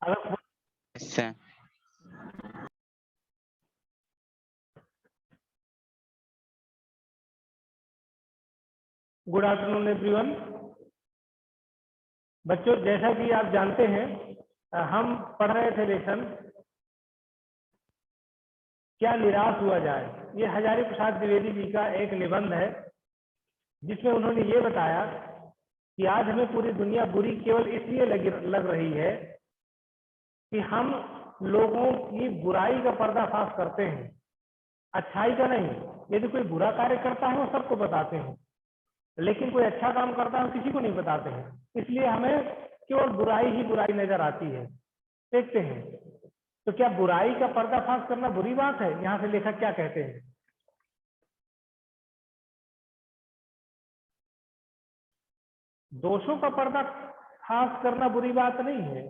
अगर इससे good afternoon everyone. बच्चों, जैसा कि आप जानते हैं हम पढ़ रहे थे लेसन क्या निराश हुआ जाए। ये हजारी प्रसाद द्विवेदी जी का एक निबंध है जिसमें उन्होंने ये बताया कि आज हमें पूरी दुनिया बुरी केवल इसलिए लग रही है कि हम लोगों की बुराई का पर्दाफाश करते हैं, अच्छाई का नहीं। यदि कोई बुरा कार्य करता है वो सबको बताते हैं, लेकिन कोई अच्छा काम करता है किसी को नहीं बताते हैं। इसलिए हमें केवल बुराई ही बुराई नजर आती है। देखते हैं तो क्या बुराई का पर्दाफाश करना बुरी बात है? यहाँ से लेखक क्या कहते हैं? दोषों का पर्दाफाश करना बुरी बात नहीं है।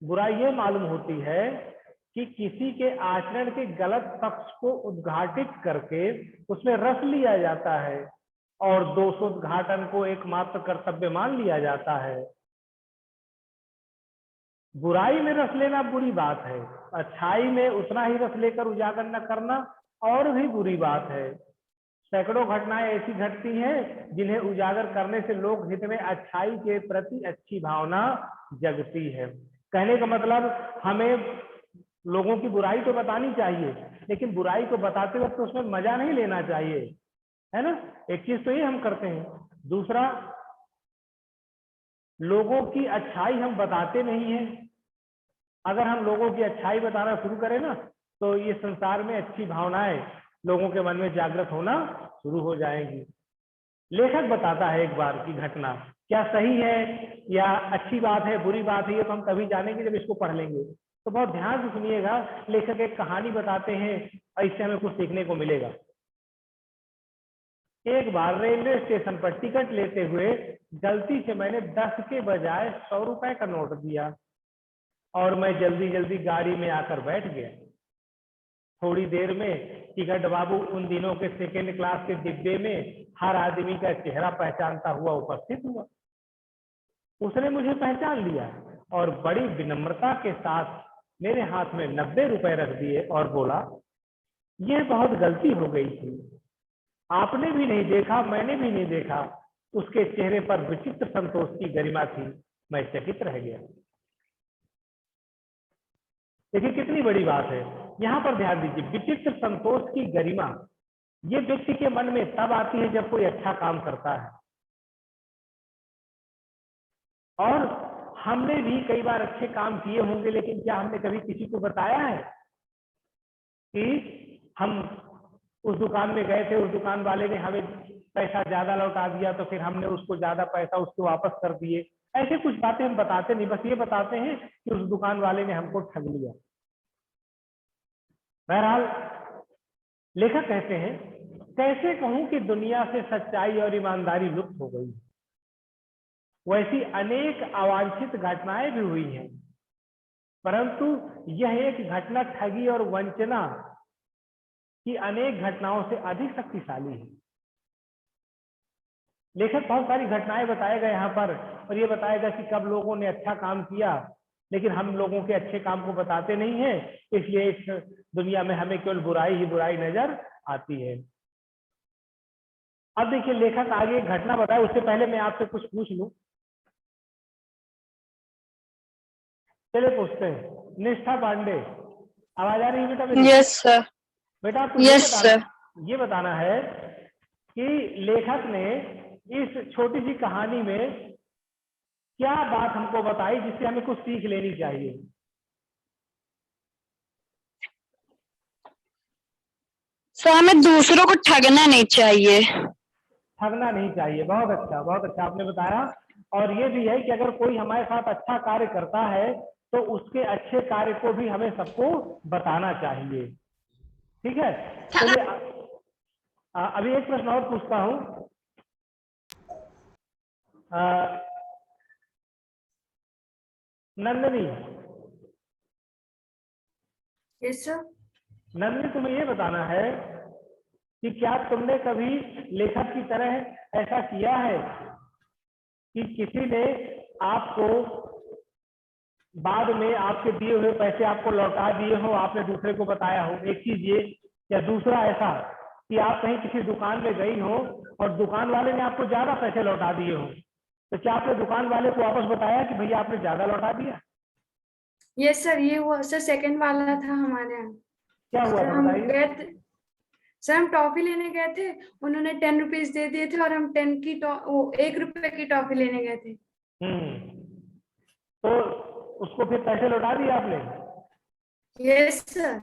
बुराई ये मालूम होती है कि किसी के आचरण के गलत पक्ष को उद्घाटित करके उसमें रस लिया जाता है और दोषोद्घाटन को एकमात्र कर्तव्य मान लिया जाता है। बुराई में रस लेना बुरी बात है, अच्छाई में उतना ही रस लेकर उजागर न करना और भी बुरी बात है। सैकड़ों घटनाएं ऐसी घटती हैं जिन्हें उजागर करने से लोक हित में अच्छाई के प्रति अच्छी भावना जगती है। कहने का मतलब हमें लोगों की बुराई तो बतानी चाहिए, लेकिन बुराई को बताते वक्त उसमें मजा नहीं लेना चाहिए, है ना। एक चीज तो ये हम करते हैं। दूसरा, लोगों की अच्छाई हम बताते नहीं है। अगर हम लोगों की अच्छाई बताना शुरू करें ना तो ये संसार में अच्छी भावनाएं लोगों के मन में जागृत होना शुरू हो जाएंगी। लेखक बताता है एक बार की घटना, क्या सही है या अच्छी बात है बुरी बात है ये तो हम तभी जानेंगे जब इसको पढ़ लेंगे। तो बहुत ध्यान से सुनिएगा। लेखक एक कहानी बताते हैं और इससे हमें कुछ सीखने को मिलेगा। एक बार रेलवे स्टेशन पर टिकट लेते हुए गलती से मैंने 10 के बजाय 100 रुपए का नोट दिया और मैं जल्दी जल्दी गाड़ी में आकर बैठ गया। थोड़ी देर में टिकट बाबू उन दिनों के सेकेंड क्लास के डिब्बे में हर आदमी का चेहरा पहचानता हुआ उपस्थित हुआ। उसने मुझे पहचान लिया और बड़ी विनम्रता के साथ मेरे हाथ में 90 रुपए रख दिए और बोला, यह बहुत गलती हो गई थी। आपने भी नहीं देखा, मैंने भी नहीं देखा। उसके चेहरे पर विचित्र संतोष की गरिमा थी। मैं चकित रह गया। देखिए कितनी बड़ी बात है। यहाँ पर ध्यान दीजिए, विचित्र संतोष की गरिमा ये व्यक्ति के मन में तब आती है जब कोई अच्छा काम करता है। और हमने भी कई बार अच्छे काम किए होंगे, लेकिन क्या हमने कभी किसी को बताया है कि हम उस दुकान में गए थे, उस दुकान वाले ने हमें पैसा ज्यादा लौटा दिया तो फिर हमने उसको ज्यादा पैसा उसको वापस कर दिए। ऐसे कुछ बातें हम बताते नहीं, बस ये बताते हैं कि उस दुकान वाले ने हमको ठग लिया। बहरहाल लेखक कहते हैं, कैसे कहूं कि दुनिया से सच्चाई और ईमानदारी लुप्त हो गई। वैसी अनेक अवांछित घटनाएं भी हुई हैं, परंतु यह एक घटना ठगी और वंचना की अनेक घटनाओं से अधिक शक्तिशाली है। लेखक बहुत सारी घटनाएं बताएगा यहाँ पर और ये बताएगा कि कब लोगों ने अच्छा काम किया, लेकिन हम लोगों के अच्छे काम को बताते नहीं है, इसलिए इस दुनिया में हमें केवल बुराई ही बुराई नजर आती है। अब देखिए लेखक आगे एक घटना बताए, उससे पहले मैं आपसे कुछ पूछ लूं। चलिए पूछते हैं। निष्ठा पांडे, आवाज आ रही है बेटा मेरी? Yes sir. बेटा आपको यस सर। ये बताना है कि लेखक ने इस छोटी सी कहानी में क्या बात हमको बताई जिससे हमें कुछ सीख लेनी चाहिए। सर हमें दूसरों को ठगना नहीं चाहिए। ठगना नहीं चाहिए, बहुत अच्छा आपने बताया। और ये भी है कि अगर कोई हमारे साथ अच्छा कार्य करता है तो उसके अच्छे कार्य को भी हमें सबको बताना चाहिए। ठीक है, चलिए अभी एक प्रश्न और पूछता हूं। Nandini, yes sir. नंदनी तुम्हें ये बताना है कि क्या तुमने कभी लेखक की तरह ऐसा किया है कि किसी ने आपको बाद में आपके दिए हुए पैसे आपको लौटा दिए हो, आपने दूसरे को बताया हो, एक चीज ये। या दूसरा ऐसा कि आप कहीं किसी दुकान में गई हो और दुकान वाले ने आपको ज्यादा पैसे लौटा दिए हो, तो क्या आपने दुकान वाले को वापस बताया कि भैया आपने ज्यादा लौटा दिया? यस सर, ये हुआ सर, सेकंड वाला था हमारे यहाँ। क्या हुआ सर था हम बताइए। गए थे, सर हम टॉफी लेने गए थे, उन्होंने 10 रुपीज दे दिए थे और हम 10 की वो 1 रुपए की टॉफी लेने गए थे। तो उसको फिर पैसे लौटा दिए आपने? Yes sir.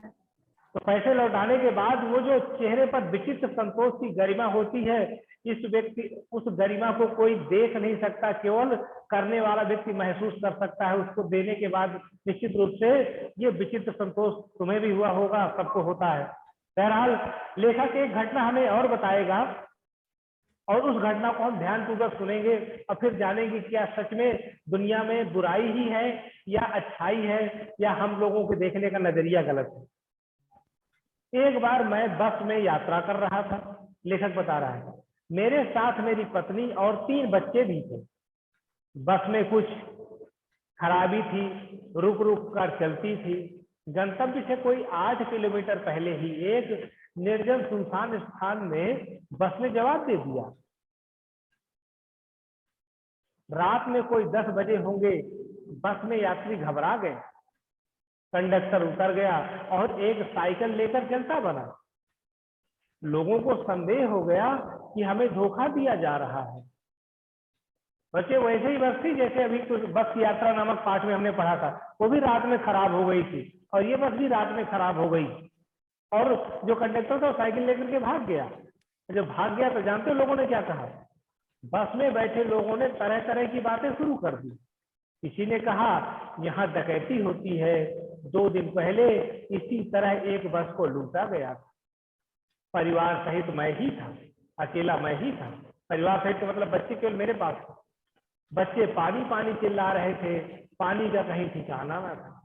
तो पैसे लौटाने के बाद वो जो चेहरे पर विचित्र संतोष की गरिमा होती है, इस व्यक्ति उस गरिमा को कोई देख नहीं सकता, केवल करने वाला व्यक्ति महसूस कर सकता है। उसको देने के बाद निश्चित रूप से ये विचित्र संतोष तुम्हें भी हुआ होगा, सबको होता है। बहरहाल लेखक एक घटना हमें और बताएगा और उस घटना को हम ध्यानपूर्वक सुनेंगे और फिर जानेंगे क्या सच में दुनिया में बुराई ही है या अच्छाई है, या हम लोगों के देखने का नजरिया गलत है। एक बार मैं बस में यात्रा कर रहा था, लेखक बता रहा है, मेरे साथ मेरी पत्नी और 3 बच्चे भी थे। बस में कुछ खराबी थी, रुक रुक कर चलती थी। गंतव्य से कोई 8 किलोमीटर पहले ही एक निर्जन सुनसान स्थान में बस ने जवाब दे दिया। रात में कोई 10 बजे होंगे। बस में यात्री घबरा गए। कंडक्टर उतर गया और एक साइकिल लेकर चलता बना। लोगों को संदेह हो गया कि हमें धोखा दिया जा रहा है। बच्चे वैसे ही बस थी जैसे अभी कुछ बस यात्रा नामक पाठ में हमने पढ़ा था, वो भी रात में खराब हो गई थी और ये बस भी रात में खराब हो गई। और जो कंडक्टर था साइकिल लेकर के भाग गया। जब भाग गया तो जानते हो लोगों ने क्या कहा? बस में बैठे लोगों ने तरह तरह की बातें शुरू कर दी। किसी ने कहा यहाँ डकैती होती है, 2 दिन पहले इसी तरह एक बस को लूटा गया, परिवार सहित मैं ही था, अकेला मैं ही था। परिवार सहित का मतलब बच्चे केवल मेरे पास थे। बच्चे पानी पानी चिल्ला रहे थे, पानी का कहीं ठिकाना ना था।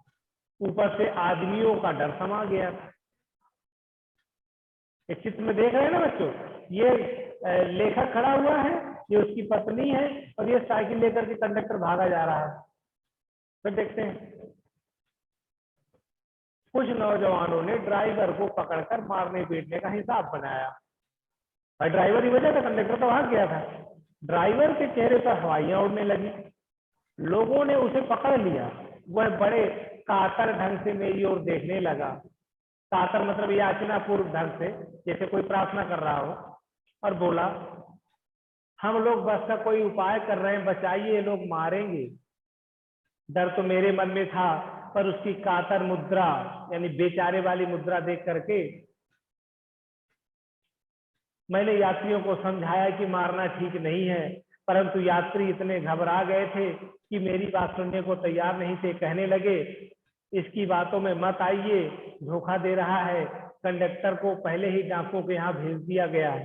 ऊपर से आदमियों का डर समा गया था। इस चित्र में देख रहे हैं ना बच्चों, ये लेखक खड़ा हुआ है, ये उसकी पत्नी है और ये साइकिल लेकर के कंडक्टर भागा जा रहा है। फिर देखते हैं, कुछ नौजवानों ने ड्राइवर को पकड़कर मारने पीटने का हिसाब बनाया। और ड्राइवर ही वजह था, कंडक्टर तो भाग गया था। ड्राइवर के चेहरे पर हवाइयां उड़ने लगी। लोगों ने उसे पकड़ लिया। वह बड़े कातर ढंग से मेरी ओर देखने लगा। कातर मतलब याचनापूर्व ढंग से, जैसे कोई प्रार्थना कर रहा हो, और बोला, हम लोग बस का कोई उपाय कर रहे हैं, बचाइए, ये लोग मारेंगे। डर तो मेरे मन में था, पर उसकी कातर मुद्रा यानी बेचारे वाली मुद्रा देख करके मैंने यात्रियों को समझाया कि मारना ठीक नहीं है, परंतु यात्री इतने घबरा गए थे कि मेरी बात सुनने को तैयार नहीं थे। कहने लगे, इसकी बातों में मत आइए, धोखा दे रहा है, कंडक्टर को पहले ही डाकुओं के यहाँ भेज दिया गया है।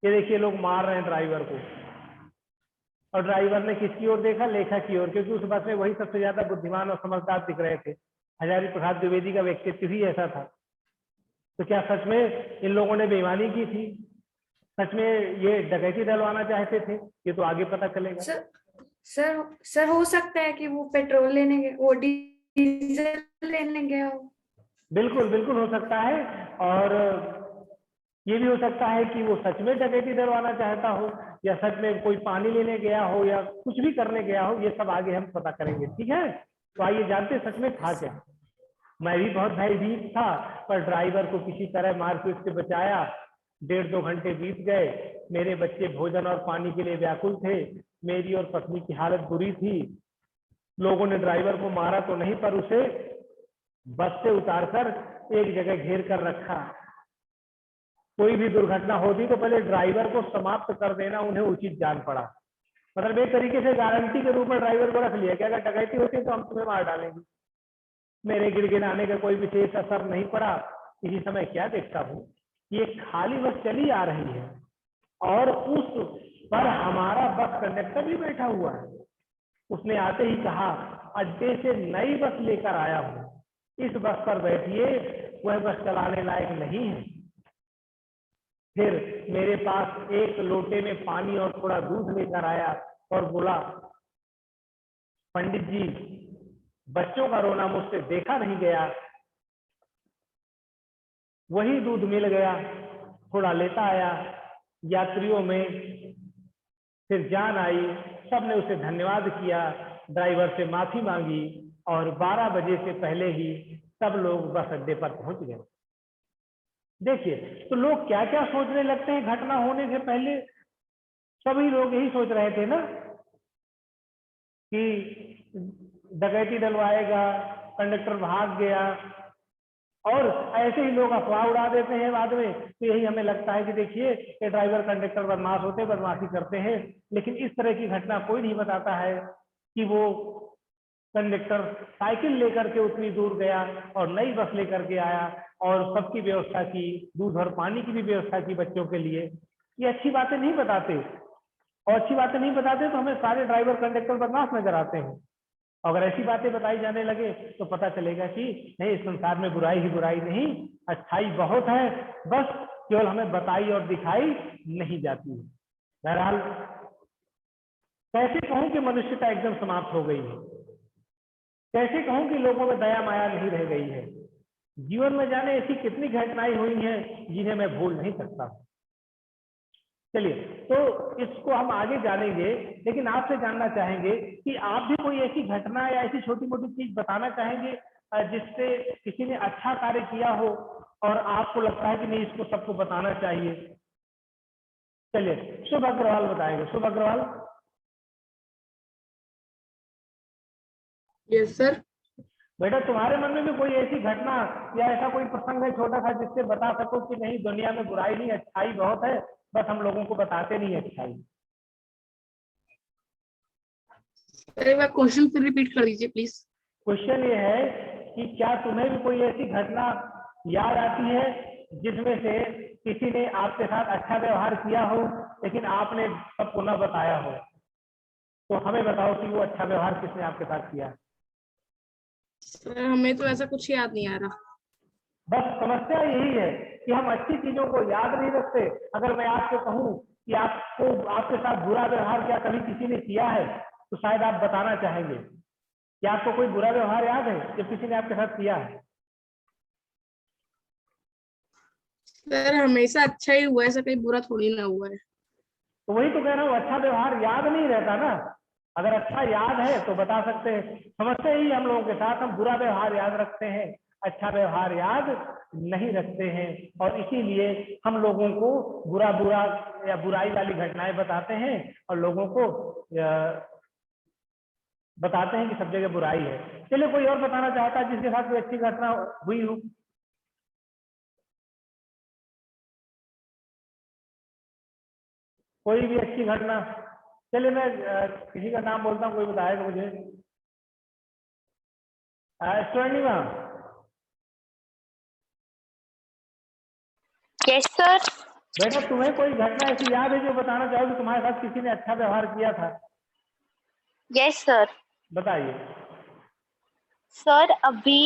ये देखिए लोग मार रहे हैं ड्राइवर को। और ड्राइवर ने किसकी ओर देखा? लेखक की ओर, क्योंकि उस बस में वही सबसे ज्यादा बुद्धिमान और समझदार दिख रहे थे। हजारी प्रसाद द्विवेदी का व्यक्तित्व ही ऐसा था। तो क्या सच में इन लोगों ने बेईमानी की थी? सच में ये डकैती डलवाना चाहते थे? ये तो आगे पता चलेगा। सर हो सकता है कि वो पेट्रोल लेने गए, वो डीजल लेने गया हो। बिल्कुल बिल्कुल हो सकता है। और ये भी हो सकता है कि वो सच में डकैती डलवाना चाहता हो, या सच में कोई पानी लेने गया हो, या कुछ भी करने गया हो। ये सब आगे हम पता करेंगे, ठीक है? तो आइए जानते सच में था क्या। मैं भी बहुत भयभीत था, पर ड्राइवर को किसी तरह मारपीट से बचाया। 1.5-2 घंटे बीत गए। मेरे बच्चे भोजन और पानी के लिए व्याकुल थे। मेरी और पत्नी की हालत बुरी थी। लोगों ने ड्राइवर को मारा तो नहीं, पर उसे बस से उतारकर एक जगह घेर कर रखा। कोई भी दुर्घटना होती तो पहले ड्राइवर को समाप्त कर देना उन्हें उचित जान पड़ा। मतलब एक तरीके से गारंटी के रूप में ड्राइवर को रख लिया कि अगर डकैती होती है तो हम तुम्हें मार डालेंगे। मेरे गिड़गिड़ाने का कोई विशेष असर नहीं पड़ा। इसी समय क्या देखता हूँ, ये खाली बस चली आ रही है और उस पर हमारा बस कंडक्टर भी बैठा हुआ है। उसने आते ही कहा, अड्डे से नई बस लेकर आया हूँ, इस बस पर बैठिए, वह बस चलाने लायक नहीं है। फिर मेरे पास एक लोटे में पानी और थोड़ा दूध लेकर आया और बोला, पंडित जी, बच्चों का रोना मुझसे देखा नहीं गया, वही दूध मिल गया, थोड़ा लेता आया, यात्रियों में फिर जान आई, सबने उसे धन्यवाद किया, ड्राइवर से माफी मांगी और 12 बजे से पहले ही सब लोग बस अड्डे पर पहुंच गए। देखिए, तो लोग क्या क्या सोचने लगते हैं घटना होने से पहले। सभी लोग यही सोच रहे थे ना कि डकैती डलवाएगा, कंडक्टर भाग गया, और ऐसे ही लोग अफवाह उड़ा देते हैं बाद में। तो यही हमें लगता है कि देखिए ये ड्राइवर कंडक्टर बदमाश होते, बदमाशी करते हैं, लेकिन इस तरह की घटना कोई नहीं बताता है कि वो कंडक्टर साइकिल लेकर के उतनी दूर गया और नई बस लेकर के आया और सबकी व्यवस्था की, दूध और पानी की भी व्यवस्था की बच्चों के लिए। ये अच्छी बातें नहीं बताते, और अच्छी बातें नहीं बताते तो हमें सारे ड्राइवर कंडक्टर बदमाश नजर आते हैं। अगर ऐसी बातें बताई जाने लगे तो पता चलेगा कि नहीं, इस संसार में बुराई ही बुराई नहीं, अच्छाई बहुत है, बस केवल हमें बताई और दिखाई नहीं जाती है। बहरहाल कैसे कहूं कि मनुष्यता एकदम समाप्त हो गई है, कैसे कहूं कि लोगों में दया माया नहीं रह गई है। जीवन में जाने ऐसी कितनी घटनाएं हुई हैं जिन्हें मैं भूल नहीं सकता। चलिए, तो इसको हम आगे जानेंगे, लेकिन आपसे जानना चाहेंगे कि आप भी कोई ऐसी घटना या ऐसी छोटी मोटी चीज बताना चाहेंगे जिससे किसी ने अच्छा कार्य किया हो और आपको लगता है कि नहीं, इसको सबको बताना चाहिए। चलिए, शुभ अग्रवाल बताएंगे। शुभ अग्रवाल। Yes sir. बेटा, तुम्हारे मन में भी कोई ऐसी घटना या ऐसा कोई प्रसंग है छोटा सा जिससे बता सको कि नहीं, दुनिया में बुराई नहीं, अच्छाई बहुत है, बस हम लोगों को बताते नहीं अच्छाई। एक बार क्वेश्चन फिर रिपीट कर दीजिए प्लीज। क्वेश्चन ये है कि क्या तुम्हें भी कोई ऐसी घटना याद आती है जिसमें से किसी ने आपके साथ अच्छा व्यवहार किया हो लेकिन आपने सबको न बताया हो? तो हमें बताओ कि वो अच्छा व्यवहार किसने आपके साथ किया। सर हमें तो ऐसा कुछ याद नहीं आ रहा। बस समस्या यही है कि हम अच्छी चीजों को याद नहीं रखते। अगर मैं आपसे कहूं कि आपको आपके साथ बुरा व्यवहार क्या कभी किसी ने किया है तो शायद आप बताना चाहेंगे। क्या आपको कोई बुरा व्यवहार याद है जो किसी ने आपके साथ किया है? सर हमेशा अच्छा ही हुआ है, ऐसा कहीं बुरा थोड़ी ना हुआ है। तो वही तो कह रहा हूँ, अच्छा व्यवहार याद नहीं रहता ना। अगर अच्छा याद है तो बता सकते हैं। समस्या ही हम लोगों के साथ, हम बुरा व्यवहार याद रखते हैं, अच्छा व्यवहार याद नहीं रखते हैं, और इसीलिए हम लोगों को बुरा बुरा या बुराई वाली घटनाएं बताते हैं और लोगों को बताते हैं कि सब जगह बुराई है। चलिए, कोई और बताना चाहता है जिसके साथ कोई अच्छी घटना हुई हो? कोई भी अच्छी घटना। चलिए, मैं किसी का नाम बोलता हूँ, कोई बताएगा मुझे। स्वर्णिमा। Yes sir. बेटा, तुम्हें कोई घटना ऐसी याद है जो बताना चाहो कि तुम्हारे साथ किसी ने अच्छा व्यवहार किया था? Yes sir. बताइए। सर अभी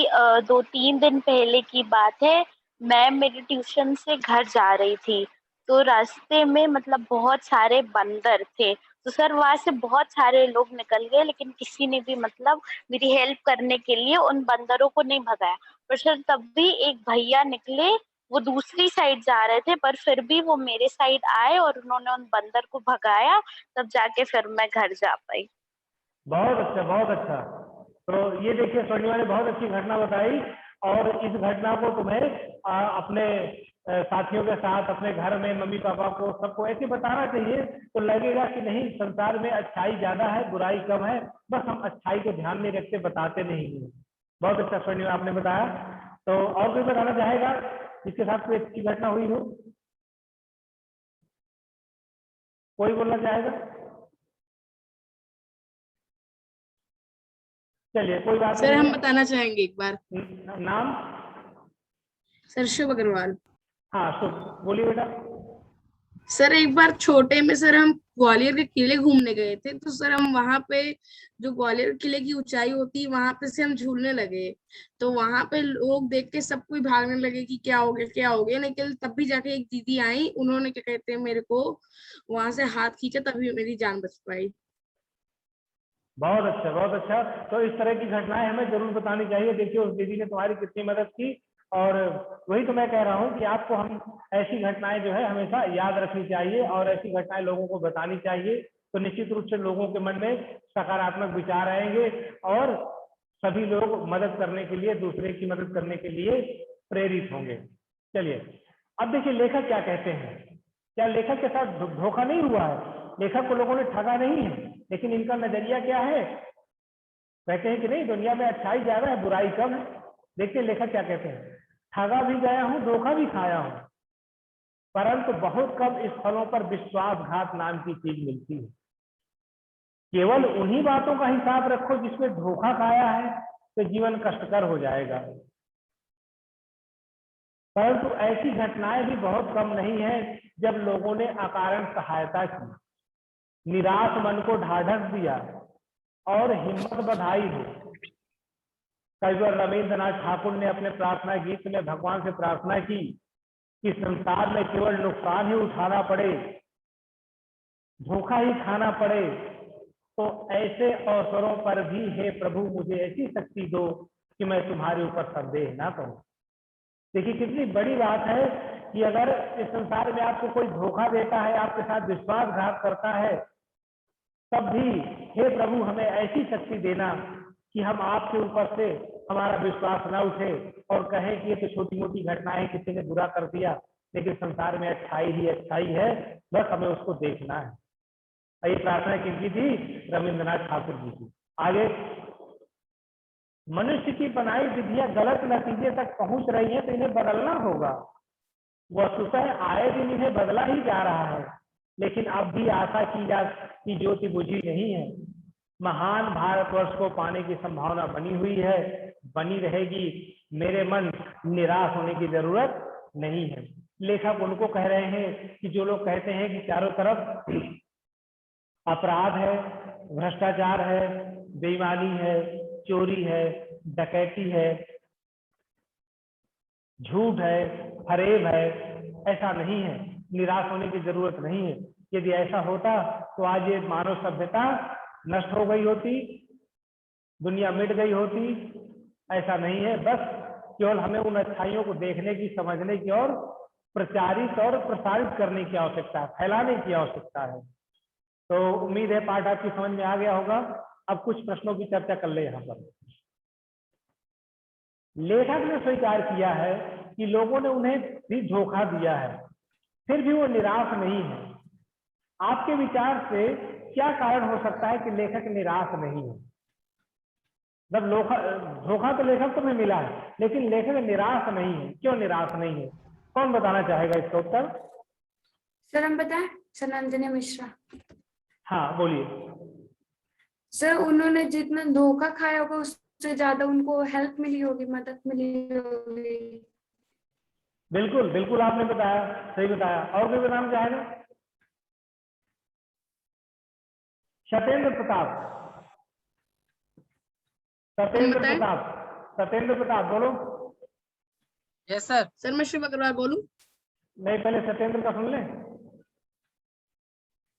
2-3 दिन पहले की बात है। मैं मेरे ट्यूशन से घर जा रही थी, तो रास्ते में मतलब बहुत सारे बंदर थे। तो सर वहां से बहुत सारे लोग निकल गए, लेकिन किसी ने भी मतलब मेरी हेल्प करने के लिए उन बंदरों को नहीं भगाया। पर सर तब भी एक भैया निकले, वो दूसरी साइड जा रहे थे, पर फिर भी वो मेरे साइड आए और उन्होंने उन बंदर को भगाया। तब जाके फिर मैं घर जा पाई। बहुत अच्छा, बहुत अच्छा। तो ये देखिए, स्वर्णिमा ने बहुत अच्छी घटना बताई, और इस घटना को तुम्हें अपने साथियों के साथ, अपने घर में मम्मी पापा को, सबको ऐसे बताना चाहिए, तो लगेगा कि नहीं, संसार में अच्छाई ज्यादा है, बुराई कम है, बस हम अच्छाई को ध्यान नहीं रखते, बताते नहीं हैं। बहुत अच्छा स्वर्णिमा आपने बताया। तो और कोई बताना चाहेगा जिसके साथ कोई अच्छी घटना हुई हो? कोई बोलना चाहेगा? चलिए, कोई बात सर नहीं हम है। बताना चाहेंगे एक बार। नाम? सर शुभ अग्रवाल। हाँ, शुभ, बोलिए बेटा। सर एक बार छोटे में सर हम ग्वालियर के किले घूमने गए थे, तो सर हम वहां पे जो ग्वालियर किले की ऊंचाई होती है वहां पे से हम झूलने लगे। तो वहां पे लोग देख के सब कोई भागने लगे कि क्या हो गया क्या हो गया, लेकिन तब भी जाके एक दीदी आई, उन्होंने क्या कहते हैं मेरे को वहां से हाथ खींचा, तभी मेरी जान बच पाई। बहुत अच्छा, बहुत अच्छा। तो इस तरह की घटनाएं हमें जरूर बतानी चाहिए। देखिए उस दीदी ने तुम्हारी कितनी मदद की, और वही तो मैं कह रहा हूँ कि आपको हम ऐसी घटनाएं जो है हमेशा याद रखनी चाहिए और ऐसी घटनाएं लोगों को बतानी चाहिए। तो निश्चित रूप से लोगों के मन में सकारात्मक विचार आएंगे और सभी लोग मदद करने के लिए, दूसरे की मदद करने के लिए प्रेरित होंगे। चलिए अब देखिए लेखक क्या कहते हैं। क्या लेखक के साथ धोखा नहीं हुआ है? लेखक को लोगों ने ठगा नहीं है, लेकिन इनका नजरिया क्या है? कहते हैं कि नहीं, दुनिया में अच्छाई ज्यादा है, बुराई कम है। देखिए लेखक क्या कहते हैं, ठगा भी गया हूं, धोखा भी खाया हूं, परंतु बहुत कम इस फलों पर विश्वासघात नाम की चीज मिलती है। केवल उन्हीं बातों का हिसाब रखो जिसमें धोखा खाया है, तो जीवन कष्टकर हो जाएगा। परंतु ऐसी घटनाएं भी बहुत कम नहीं है जब लोगों ने अकारण सहायता की, निराश मन को ढाढ़स दिया और हिम्मत बधाई हो। कई बार रविंद्रनाथ ठाकुर ने अपने प्रार्थना गीत में भगवान से प्रार्थना की कि संसार में केवल नुकसान ही उठाना पड़े, धोखा ही खाना पड़े, तो ऐसे अवसरों पर भी हे प्रभु मुझे ऐसी शक्ति दो कि मैं तुम्हारे ऊपर संदेह ना करूं। देखिए कितनी बड़ी बात है कि अगर इस संसार में आपको कोई धोखा देता है, आपके साथ विश्वासघात करता है, तब भी हे प्रभु हमें ऐसी शक्ति देना कि हम आपके ऊपर से हमारा विश्वास न उठे और कहें कि ये तो छोटी मोटी घटनाएं, किसी ने बुरा कर दिया, लेकिन संसार में अच्छाई ही अच्छाई है, बस हमें उसको देखना है। ये प्रार्थना किनकी थी? रविंद्रनाथ ठाकुर जी की। आगे, मनुष्य की बनाई विधियां गलत नतीजे तक पहुंच रही है तो इन्हें बदलना होगा। वस्तुतः आए दिन इन्हें बदला ही जा रहा है, लेकिन अब भी आशा की ज्योति बुझी नहीं है। महान भारतवर्ष को पाने की संभावना बनी हुई है, बनी रहेगी। मेरे मन, निराश होने की जरूरत नहीं है। लेखक उनको कह रहे हैं कि जो लोग कहते हैं कि चारों तरफ अपराध है, भ्रष्टाचार है, बेईमानी है, चोरी है, डकैती है, झूठ है, फरेब है, ऐसा नहीं है। निराश होने की जरूरत नहीं है। यदि ऐसा होता तो आज ये मानव सभ्यता नष्ट हो गई होती, दुनिया मिट गई होती। ऐसा नहीं है। बस केवल हमें उन अच्छाइयों को देखने की, समझने की और प्रचारित और प्रसारित करने की आवश्यकता है, फैलाने की आवश्यकता है। तो उम्मीद है पाठ आपकी समझ में आ गया होगा। अब कुछ प्रश्नों की चर्चा कर ले। यहाँ पर लेखक ने स्वीकार किया है कि लोगों ने उन्हें भी धोखा दिया है, फिर भी वो निराश नहीं है। आपके विचार से क्या कारण हो सकता है कि लेखक निराश नहीं है? जब धोखा तो लेखक को भी मिला है, लेकिन लेखक निराश नहीं है। क्यों निराश नहीं है? कौन बताना चाहेगा इसका उत्तर? सर हम बताएं? सर नंदिनी मिश्रा। हाँ बोलिए। सर उन्होंने जितना धोखा खाया होगा उससे ज्यादा उनको हेल्प मिली होगी, मदद मिली होगी। बिल्कुल बिल्कुल आपने बताया, सही बताया। और कोई बताना चाहेगा? सत्येंद्र प्रताप। सत्येंद्र प्रताप, सत्येंद्र प्रताप बोलो। Yes sir. सर मैं शिव अग्रवाल बोलूं? नहीं, पहले सत्येंद्र का सुन ले।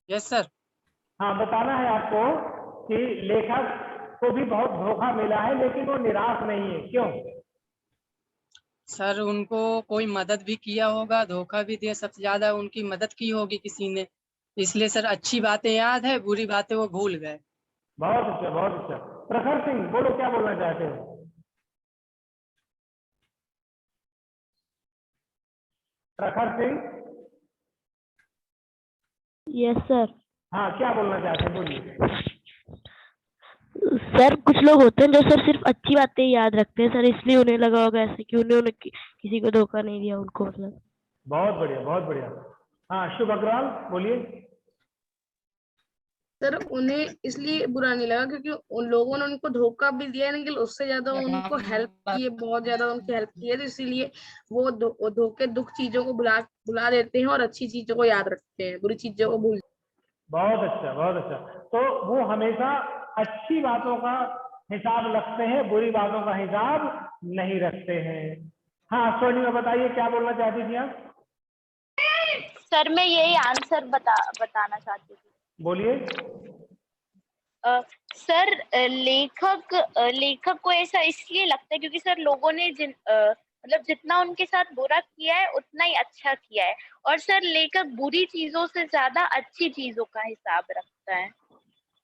Yes sir. हाँ, बताना है आपको कि लेखक को भी बहुत धोखा मिला है, लेकिन वो निराश नहीं है। क्यों? सर उनको कोई मदद भी किया होगा, धोखा भी दिया, सबसे ज्यादा उनकी मदद की होगी किसी ने, इसलिए सर अच्छी बातें याद है, बुरी बातें वो भूल गए। बहुत अच्छा, बहुत अच्छा। प्रखर सिंह बोलो, क्या बोलना चाहते हो? प्रखर सिंह। Yes sir. हाँ, क्या बोलना चाहते हैं, बोलिए। सर कुछ लोग होते हैं जो सर सिर्फ अच्छी बातें याद रखते हैं सर, इसलिए उन्हें लगा होगा ऐसे कि उन्होंने किसी को धोखा नहीं दिया उनको, मतलब। बहुत बढ़िया, बहुत बढ़िया। हाँ, शुभ अग्रवाल बोलिए। सर उन्हें इसलिए बुरा नहीं लगा क्योंकि उन लोगों ने उनको धोखा भी दिया है, लेकिन उससे ज्यादा उनको हेल्प की है, बहुत ज्यादा उनकी हेल्प की है, तो इसीलिए वो धोखे दुख चीजों को भुला देते हैं और अच्छी चीजों को याद रखते हैं, बुरी चीजों को भूल। बहुत अच्छा, बहुत अच्छा। तो वो हमेशा अच्छी बातों का हिसाब रखते हैं, बुरी बातों का हिसाब नहीं रखते हैं। हाँ स्वर्णिमा बताइए, क्या बोलना चाहती थी आप? सर मैं यही आंसर बताना चाहती थी। बोलिए। सर लेखक को ऐसा इसलिए लगता है क्योंकि सर लोगों ने मतलब जितना उनके साथ बुरा किया है उतना ही अच्छा किया है, और सर लेखक बुरी चीजों से ज्यादा अच्छी चीजों का हिसाब रखता है।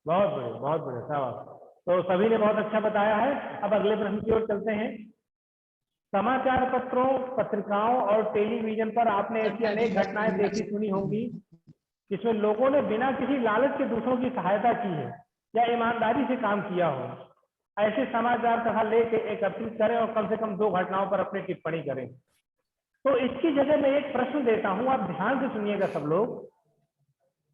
बहुत बढ़िया, बहुत बढ़िया, शाबाश। तो सभी ने बहुत अच्छा बताया है। अब अगले प्रश्न की ओर चलते हैं। समाचार पत्रों, पत्रिकाओं और टेलीविजन पर आपने ऐसी अनेक घटनाएं देखी सुनी होंगी जिसमें लोगों ने बिना किसी लालच के दूसरों की सहायता की है या ईमानदारी से काम किया हो। ऐसे समाचार तथा लेख एकत्रित करें और कम से कम 2 घटनाओं पर अपनी टिप्पणी करें। तो इसकी जगह मैं एक प्रश्न देता हूं, आप ध्यान से सुनिएगा सब लोग।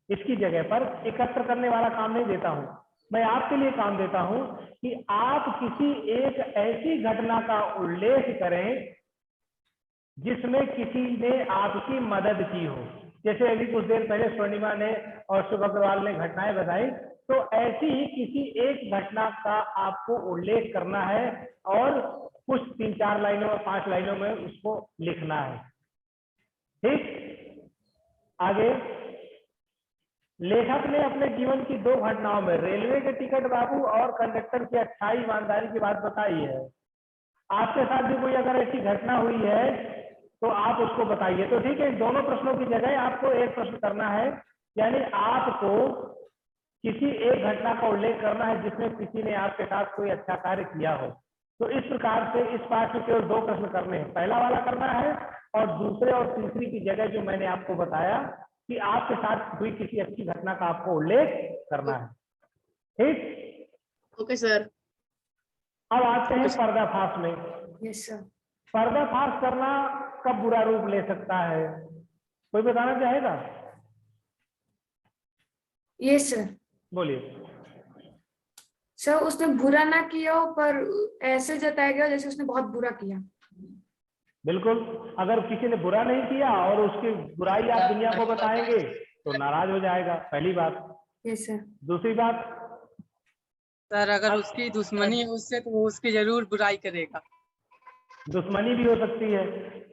इसकी जगह पर एकत्र करने वाला काम नहीं देता हूं, मैं आपके लिए काम देता हूं कि आप किसी एक ऐसी घटना का उल्लेख करें जिसमें किसी ने आपकी मदद की हो। जैसे अभी कुछ देर पहले स्वर्णिमा ने और शुभ अग्रवाल ने घटनाएं बताई, तो ऐसी ही किसी एक घटना का आपको उल्लेख करना है और कुछ 3-4 लाइनों और 5 लाइनों में उसको लिखना है। ठीक, आगे। लेखक ने अपने जीवन की 2 घटनाओं में रेलवे के टिकट बाबू और कंडक्टर की अच्छाई ईमानदारी की बात बताई है। आपके साथ भी कोई अगर ऐसी घटना हुई है तो आप उसको बताइए। तो ठीक है, दोनों प्रश्नों की जगह आपको एक प्रश्न करना है, यानी आपको किसी एक घटना का उल्लेख करना है जिसमें किसी ने आपके साथ कोई अच्छा कार्य किया हो। तो इस प्रकार से इस पाठ में केवल 2 प्रश्न करने हैं। पहला वाला करना है और दूसरे और तीसरी की जगह जो मैंने आपको बताया कि आपके साथ हुई किसी अच्छी घटना का आपको उल्लेख करना है। ठीक, ओके सर। अब आते हैं पर्दाफाश में। Yes sir. पर्दाफाश करना कब बुरा रूप ले सकता है, कोई बताना चाहेगा? Yes sir. बोलिए। सर उसने बुरा ना किया हो पर ऐसे जताया गया जैसे उसने बहुत बुरा किया। बिल्कुल, अगर किसी ने बुरा नहीं किया और उसकी बुराई आप दुनिया को बताएंगे तो नाराज हो जाएगा, पहली बात। Yes sir. दूसरी बात, सर अगर उसकी दुश्मनी है उससे तो वो उसकी जरूर बुराई करेगा। दुश्मनी भी हो सकती है।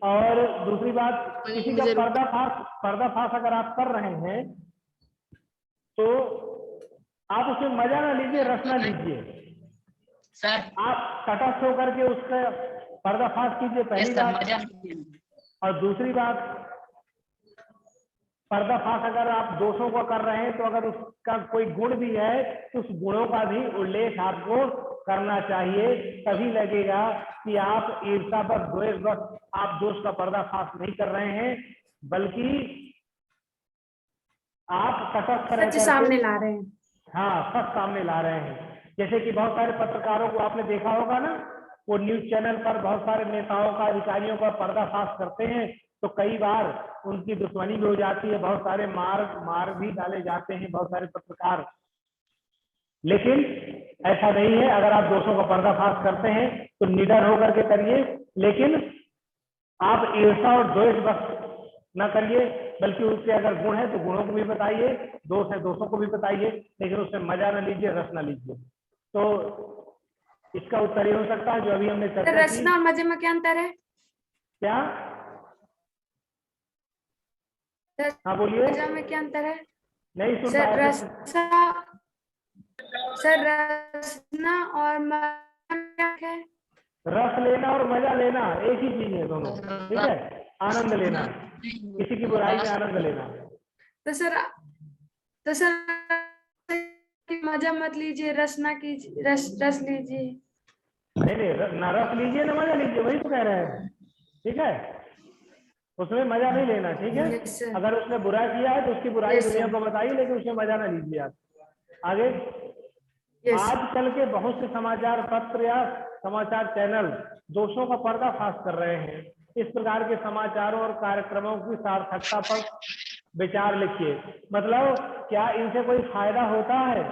और दूसरी बात, किसी का पर्दाफाश अगर आप कर रहे हैं तो आप उसमें मजा ना लीजिए, रस ना लीजिए। सर आप तटस्थ होकर के उसका पर्दाफाश कीजिए, पहली बात। और दूसरी बात, पर्दाफाश अगर आप दोषों को कर रहे हैं तो अगर उसका कोई गुण भी है तो उस गुणों का भी उल्लेख आपको करना चाहिए। तभी लगेगा कि आप ईर्ष्या पर द्वेष आप दोष का पर्दाफाश नहीं कर रहे हैं, बल्कि आप तटस्थ सच सामने ला रहे हैं। हाँ, सच सामने ला रहे हैं। जैसे कि बहुत सारे पत्रकारों को आपने देखा होगा ना, वो न्यूज चैनल पर बहुत सारे नेताओं का, अधिकारियों का पर्दाफाश करते हैं तो कई बार उनकी दुश्मनी भी हो जाती है, बहुत सारे मार भी डाले जाते हैं बहुत सारे पत्रकार। लेकिन ऐसा नहीं है, अगर आप दोषों का पर्दाफाश करते हैं तो निडर होकर के करिए, लेकिन आप ईर्ष्या और द्वेष बस न करिए, बल्कि उसके अगर गुण है तो गुणों को भी बताइए, दोष है दोषों को भी बताइए, लेकिन उसमें मजा न लीजिए, रस न लीजिए। तो इसका उत्तर ये हो सकता है जो अभी हमने चर्चा की। रचना और मजे में क्या अंतर है? क्या? हाँ बोलिए। मजा में क्या अंतर है? नहीं सुन सर पाया। रचना और मजा में क्या है? रस लेना और मजा लेना एक ही चीज है दोनों, ठीक है? आनंद लेना, किसी की बुराई में आनंद लेना। तो सर मजा मत लीजिए, रस ना कीजिए, रस लीजिए। नहीं, ना रस लीजिए ना मजा लीजिए, वही तो कह रहे हैं, ठीक है? उसमें मजा नहीं लेना, ठीक है? yes, अगर उसने बुरा किया है तो उसकी बुराई दुनिया को बताइए, लेकिन उसमें मजा ना लीजिए आप। आगे। आजकल के बहुत से समाचार पत्र या समाचार चैनल दोषों का पर्दाफाश कर रहे हैं। इस प्रकार के समाचारों और कार्यक्रमों की सार्थकता पर विचार लिखिए। मतलब क्या इनसे कोई फायदा होता है?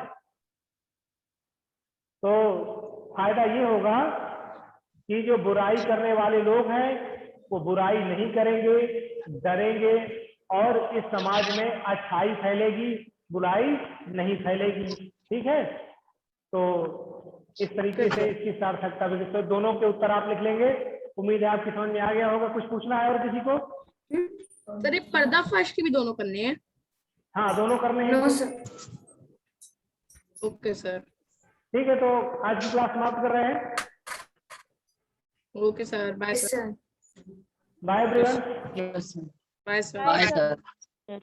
तो फायदा ये होगा कि जो बुराई करने वाले लोग हैं वो बुराई नहीं करेंगे, डरेंगे, और इस समाज में अच्छाई फैलेगी, बुराई नहीं फैलेगी, ठीक है? तो इस तरीके से इसकी सार्थकता भी। तो दोनों के उत्तर आप लिख लेंगे। उम्मीद है आपकी समझ में आ गया होगा। कुछ पूछना है और किसी को? सर ये पर्दाफाश के भी दोनों करने हैं? हाँ, दोनों करने हैं। Okay sir. ठीक है, तो आज की क्लास समाप्त कर रहे हैं। Okay sir, bye yes sir. Sir. Bye everyone. Bye sir. Bye sir. Bye.